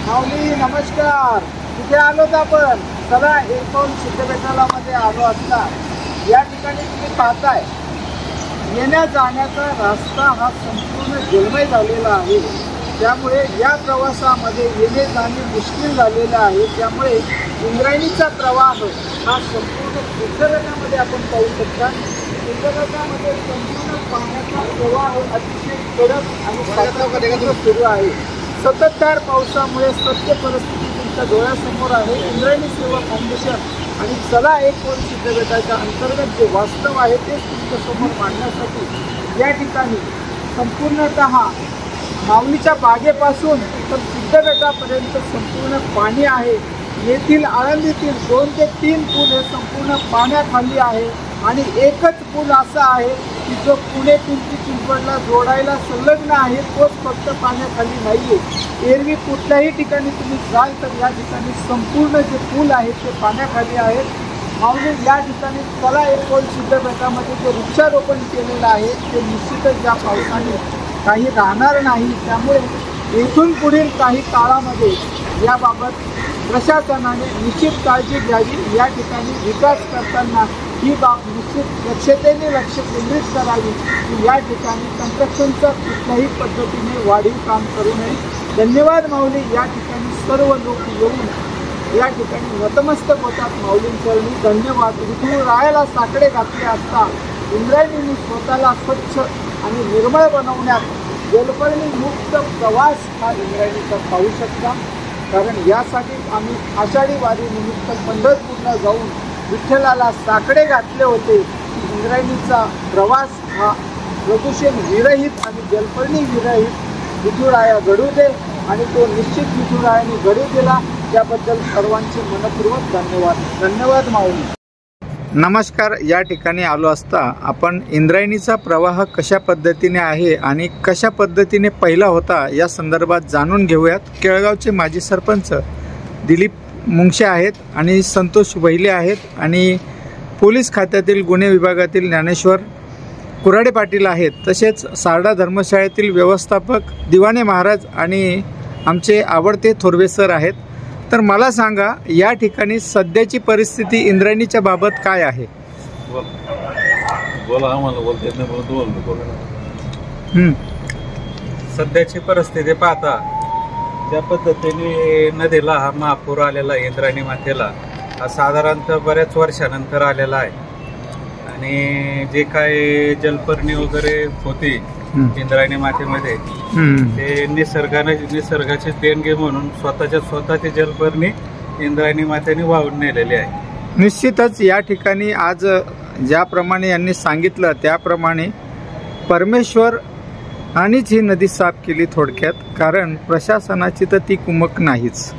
माऊली नमस्कार. कुठे आलोत आपण? चला एकूण सिद्धबेटाला मध्ये आलो असता या ठिकाणी तुम्ही पाहताय येण्या जाण्याचा रस्ता हा संपूर्ण जलमय झालेला आहे. त्यामुळे या प्रवासामध्ये येणे जाणे मुश्किल झालेलं आहे. त्यामुळे इंद्रायणीचा प्रवाह हा संपूर्ण सिद्धबेटामध्ये आपण पाहू शकता. सिद्धबेटामध्ये संपूर्ण पाण्याचा प्रवाह अतिशय कडक आणि सुरू आहे. सततधार पावसामुळे सत्य परिस्थिती तुमच्या डोळ्यासमोर आहे. इंद्रायणी सेवा फाउंडेशन आणि चला एकूण सिद्धबेटाच्या अंतर्गत जे वास्तव आहे तेच तुमच्यासमोर मांडण्यासाठी या ठिकाणी संपूर्णतः माऊलीच्या बागेपासून तर सिद्धबेटापर्यंत संपूर्ण पाणी आहे. येथील आळंदीतील 2 ते 3 पूल हे संपूर्ण पाण्याखाली आहे आणि एकच पूल असा आहे की जो पुणे पिंपरी चिंचवडला जोडायला संलग्न आहे. तोच फक्त पाण्याखाली नाही आहे. एरवी कुठल्याही ठिकाणी तुम्ही जाल तर या ठिकाणी संपूर्ण जे पूल आहेत ते पाण्याखाली आहेत. माऊली या ठिकाणी चला एकूण सिद्धबेटामध्ये जे वृक्षारोपण केलेलं आहे ते निश्चितच या पावसाने काही राहणार नाही. त्यामुळे येथून पुढील काही काळामध्ये याबाबत प्रशासनाने निश्चित काळजी घ्यावी. या ठिकाणी विकास करताना ही बाब निश्चित दक्षतेने लक्ष केंद्रित करावी की या ठिकाणी कन्स्ट्रक्शनचं कुठल्याही पद्धतीने वाढीव काम करू नये. धन्यवाद माऊली. या ठिकाणी सर्व लोक येऊन या ठिकाणी नतमस्तक होतात माऊलींचरणी. धन्यवाद. विठुरायाला साकडे घातले असता इंद्रायणीने स्वतःला स्वच्छ आणि निर्मळ बनवण्यात जलपर्णी मुक्त प्रवास हा इंद्रायणीचा पाहू शकता. कारण यासाठी आम्ही आषाढी वारी निमित्त पंढरपूरला जाऊन विठ्ठलाला साकडे घातले होते. इंद्रायणीचा प्रवास हा प्रदूषण विरहित आणि जलपर्णी विरहित विठुराया घडू दे आणि तो निश्चित विठुरायाने घडू दिला. त्याबद्दल सर्वांचे मनपूर्वक धन्यवाद. धन्यवाद माऊली. नमस्कार. या ठिकाणी आलो असता आपण इंद्रायणीचा प्रवाह कशा पद्धतीने आहे आणि कशा पद्धतीने पहिला होता या संदर्भात जाणून घेऊयात. केळगावचे माजी सरपंच दिलीप मुंगशे आहेत आणि संतोष वहिले आहेत आणि पोलीस खात्यातील गुन्हे विभागातील ज्ञानेश्वर कुराडे पाटील आहेत. तसेच सारडा धर्मशाळेतील व्यवस्थापक दिवाने महाराज आणि आमचे आवडते थोरवे सर आहेत. तर मला सांगा या ठिकाणी सध्याची परिस्थिती इंद्रायणीच्या बाबत काय आहे? सध्याची परिस्थिती पाहता ज्या पद्धतीने नदीला हा महापूर आलेला इंद्रायणी मातेला हा साधारणतः बऱ्याच वर्षानंतर आलेला आहे आणि जे काय जलपर्णी वगैरे होती इंद्रायणी मातेमध्ये ते निसर्गाची देणगी म्हणून स्वतः ते जलपर्णी इंद्रायणी मातेने वाहून नेलेली आहे. निश्चितच या ठिकाणी आज ज्याप्रमाणे यांनी सांगितलं त्याप्रमाणे परमेश्वर आणिच ही नदी साफ केली थोडक्यात. कारण प्रशासनाची तर ती कुमक नाहीच.